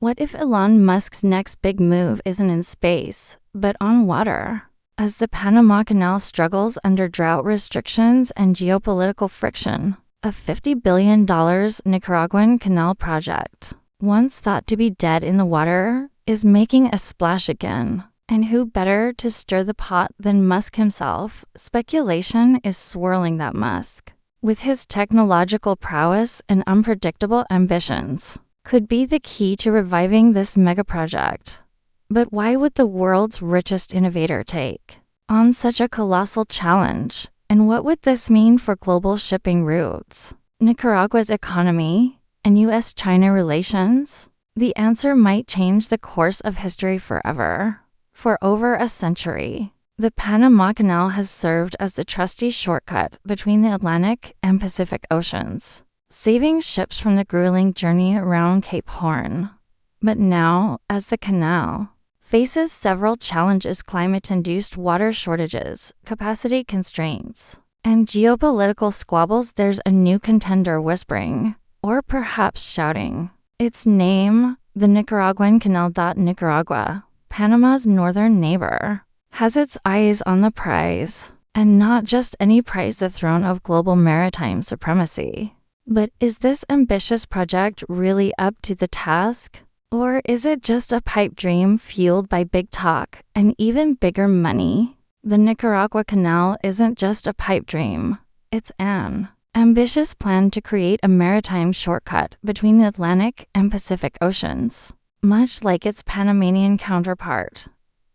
What if Elon Musk's next big move isn't in space, but on water? As the Panama Canal struggles under drought restrictions and geopolitical friction, a $50 billion Nicaraguan canal project, once thought to be dead in the water, is making a splash again. And who better to stir the pot than Musk himself? Speculation is swirling that Musk, with his technological prowess and unpredictable ambitions, could be the key to reviving this megaproject. But why would the world's richest innovator take on such a colossal challenge? And what would this mean for global shipping routes, Nicaragua's economy, and U.S.-China relations? The answer might change the course of history forever. For over a century, the Panama Canal has served as the trusty shortcut between the Atlantic and Pacific Oceans, saving ships from the grueling journey around Cape Horn. But now, as the canal faces several challenges: climate-induced water shortages, capacity constraints, and geopolitical squabbles, there's a new contender whispering, or perhaps shouting, its name: the Nicaraguan Canal. Nicaragua, Panama's northern neighbor, has its eyes on the prize, and not just any prize, the throne of global maritime supremacy. But is this ambitious project really up to the task? Or is it just a pipe dream fueled by big talk and even bigger money? The Nicaragua Canal isn't just a pipe dream. It's an ambitious plan to create a maritime shortcut between the Atlantic and Pacific Oceans, much like its Panamanian counterpart.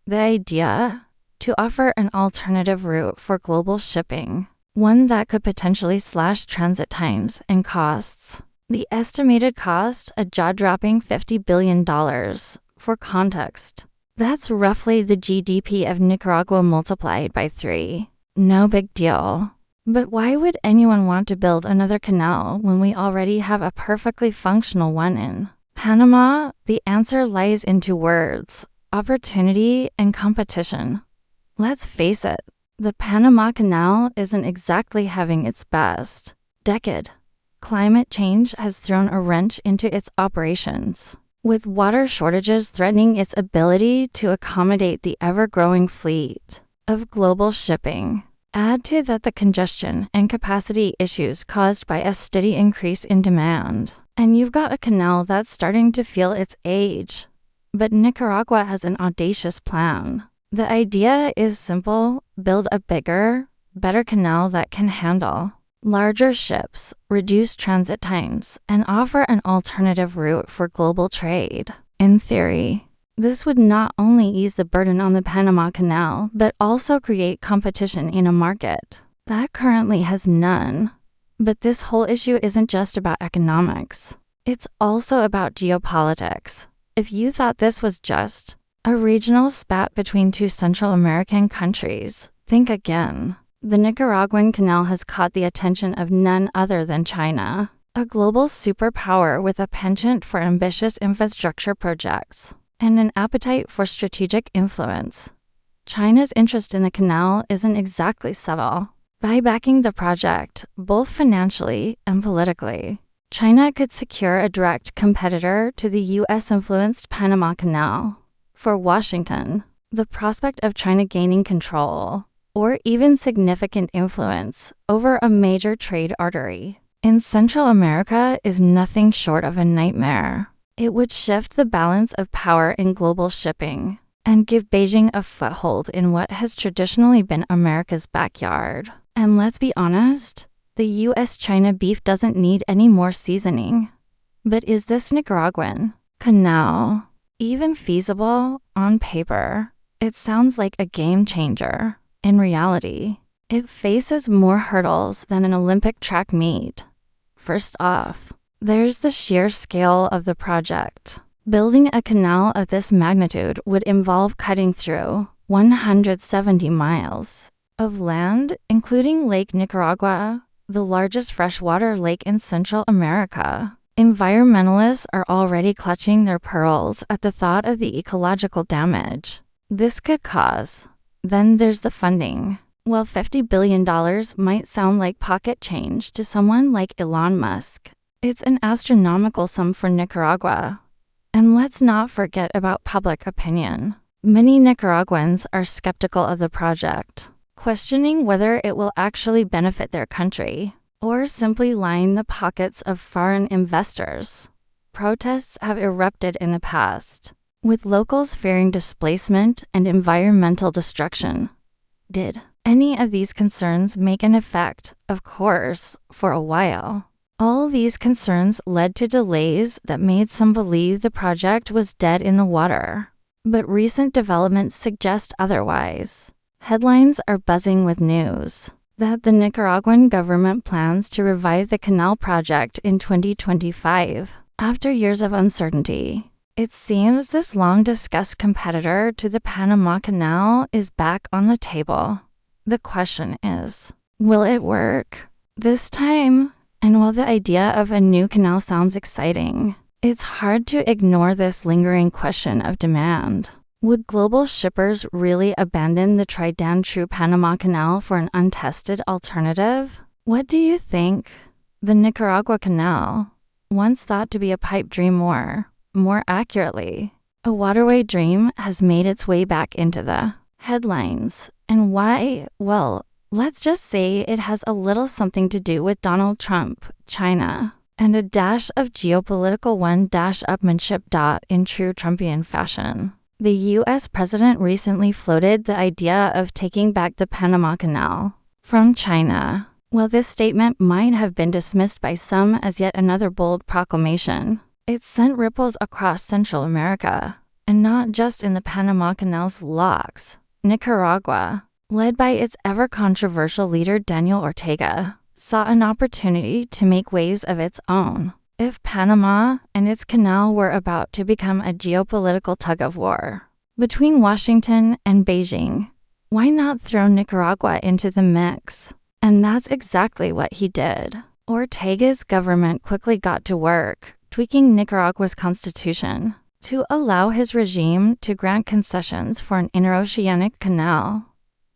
The idea: to offer an alternative route for global shipping, one that could potentially slash transit times and costs. The estimated cost, a jaw-dropping $50 billion. For context, that's roughly the GDP of Nicaragua multiplied by 3. No big deal. But why would anyone want to build another canal when we already have a perfectly functional one in Panama? The answer lies in 2 words: opportunity and competition. Let's face it, the Panama Canal isn't exactly having its best decade. Climate change has thrown a wrench into its operations, with water shortages threatening its ability to accommodate the ever-growing fleet of global shipping. Add to that the congestion and capacity issues caused by a steady increase in demand, and you've got a canal that's starting to feel its age. But Nicaragua has an audacious plan. The idea is simple: build a bigger, better canal that can handle larger ships, reduce transit times, and offer an alternative route for global trade. In theory, this would not only ease the burden on the Panama Canal, but also create competition in a market that currently has none. But this whole issue isn't just about economics. It's also about geopolitics. If you thought this was just a regional spat between 2 Central American countries, think again. The Nicaraguan Canal has caught the attention of none other than China, a global superpower with a penchant for ambitious infrastructure projects and an appetite for strategic influence. China's interest in the canal isn't exactly subtle. By backing the project, both financially and politically, China could secure a direct competitor to the U.S.-influenced Panama Canal. For Washington, the prospect of China gaining control, or even significant influence, over a major trade artery in Central America is nothing short of a nightmare. It would shift the balance of power in global shipping and give Beijing a foothold in what has traditionally been America's backyard. And let's be honest, the U.S.-China beef doesn't need any more seasoning. But is this Nicaraguan canal even feasible? On paper, it sounds like a game changer. In reality, it faces more hurdles than an Olympic track meet. First off, there's the sheer scale of the project. Building a canal of this magnitude would involve cutting through 170 miles of land, including Lake Nicaragua, the largest freshwater lake in Central America. Environmentalists are already clutching their pearls at the thought of the ecological damage this could cause. Then there's the funding. While $50 billion might sound like pocket change to someone like Elon Musk, it's an astronomical sum for Nicaragua. And let's not forget about public opinion. Many Nicaraguans are skeptical of the project, questioning whether it will actually benefit their country or simply line the pockets of foreign investors. Protests have erupted in the past, with locals fearing displacement and environmental destruction. Did any of these concerns make an effect? Of course, for a while. All these concerns led to delays that made some believe the project was dead in the water. But recent developments suggest otherwise. Headlines are buzzing with news that the Nicaraguan government plans to revive the canal project in 2025. After years of uncertainty, it seems this long-discussed competitor to the Panama Canal is back on the table. The question is, will it work this time? And while the idea of a new canal sounds exciting, it's hard to ignore this lingering question of demand. Would global shippers really abandon the tried-and-true Panama Canal for an untested alternative? What do you think? The Nicaragua Canal, once thought to be a pipe dream, more accurately, a waterway dream, has made its way back into the headlines. And why? Well, let's just say it has a little something to do with Donald Trump, China, and a dash of geopolitical one-upmanship. In true Trumpian fashion, the U.S. president recently floated the idea of taking back the Panama Canal from China. While this statement might have been dismissed by some as yet another bold proclamation, it sent ripples across Central America, and not just in the Panama Canal's locks. Nicaragua, led by its ever-controversial leader Daniel Ortega, saw an opportunity to make waves of its own. If Panama and its canal were about to become a geopolitical tug-of-war between Washington and Beijing, why not throw Nicaragua into the mix? And that's exactly what he did. Ortega's government quickly got to work, tweaking Nicaragua's constitution to allow his regime to grant concessions for an interoceanic canal.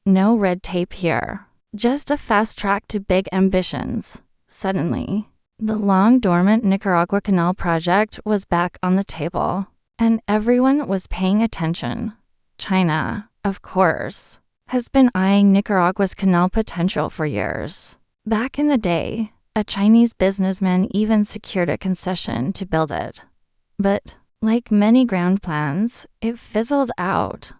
No red tape here, just a fast track to big ambitions. Suddenly, the long-dormant Nicaragua Canal project was back on the table, and everyone was paying attention. China, of course, has been eyeing Nicaragua's canal potential for years. Back in the day, a Chinese businessman even secured a concession to build it. But, like many ground plans, it fizzled out.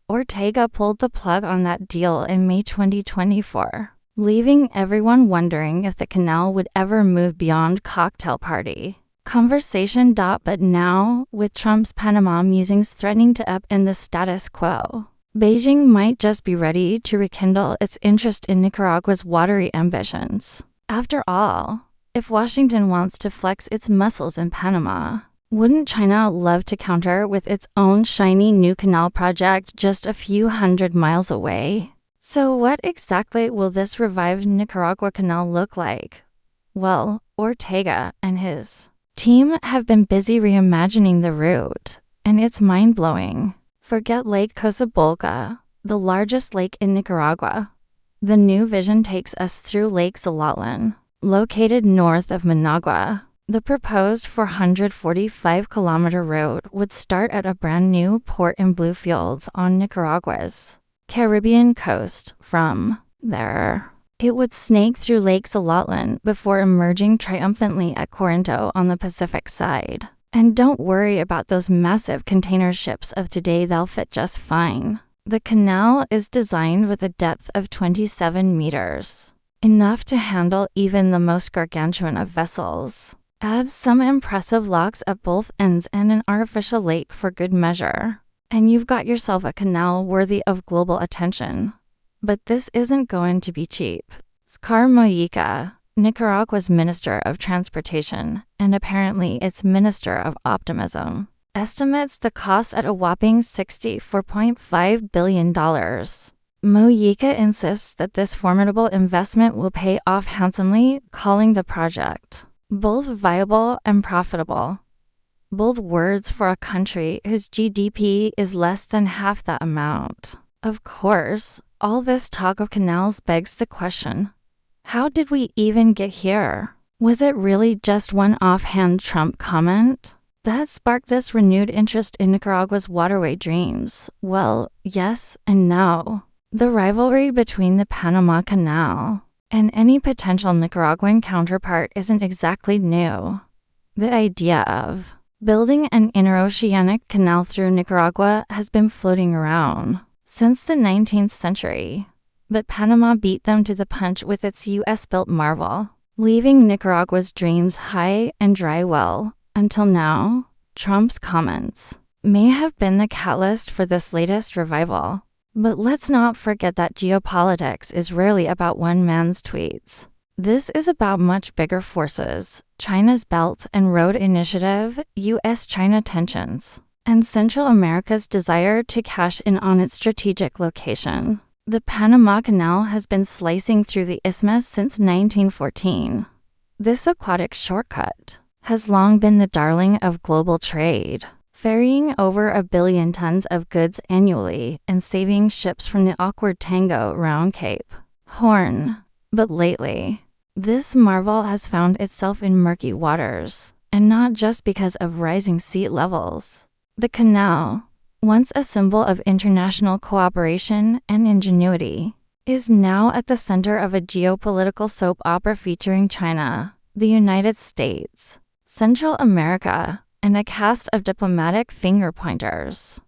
Ortega pulled the plug on that deal in May 2024, leaving everyone wondering if the canal would ever move beyond cocktail party conversation. But now, with Trump's Panama musings threatening to upend the status quo, Beijing might just be ready to rekindle its interest in Nicaragua's watery ambitions. After all, if Washington wants to flex its muscles in Panama, wouldn't China love to counter with its own shiny new canal project just a few hundred miles away? So what exactly will this revived Nicaragua canal look like? Well, Ortega and his team have been busy reimagining the route, and it's mind-blowing. Forget Lake Cosabolca, the largest lake in Nicaragua. The new vision takes us through Lake Zalotlan, located north of Managua. The proposed 445-kilometer route would start at a brand new port in Bluefields on Nicaragua's Caribbean coast. From there, it would snake through Lake Zalotlan before emerging triumphantly at Corinto on the Pacific side. And don't worry about those massive container ships of today, they'll fit just fine. The canal is designed with a depth of 27 meters, enough to handle even the most gargantuan of vessels. Add some impressive locks at both ends and an artificial lake for good measure, and you've got yourself a canal worthy of global attention. But this isn't going to be cheap. Oscar Mujica, Nicaragua's Minister of Transportation, and apparently its Minister of Optimism, estimates the cost at a whopping $64.5 billion. Mujica insists that this formidable investment will pay off handsomely, calling the project both viable and profitable. Bold words for a country whose GDP is less than half that amount. Of course, all this talk of canals begs the question, how did we even get here? Was it really just one offhand Trump comment? that sparked this renewed interest in Nicaragua's waterway dreams? Well, yes and no. The rivalry between the Panama Canal and any potential Nicaraguan counterpart isn't exactly new. The idea of building an interoceanic canal through Nicaragua has been floating around since the 19th century, but Panama beat them to the punch with its US-built marvel, leaving Nicaragua's dreams high and dry well. Until now, Trump's comments may have been the catalyst for this latest revival. But let's not forget that geopolitics is rarely about one man's tweets. This is about much bigger forces: China's Belt and Road Initiative, US-China tensions, and Central America's desire to cash in on its strategic location. The Panama Canal has been slicing through the isthmus since 1914. This aquatic shortcut has long been the darling of global trade, ferrying over 1 billion tons of goods annually and saving ships from the awkward tango around Cape Horn. But lately, this marvel has found itself in murky waters, and not just because of rising sea levels. The canal, once a symbol of international cooperation and ingenuity, is now at the center of a geopolitical soap opera featuring China, the United States, Central America, and a cast of diplomatic finger-pointers.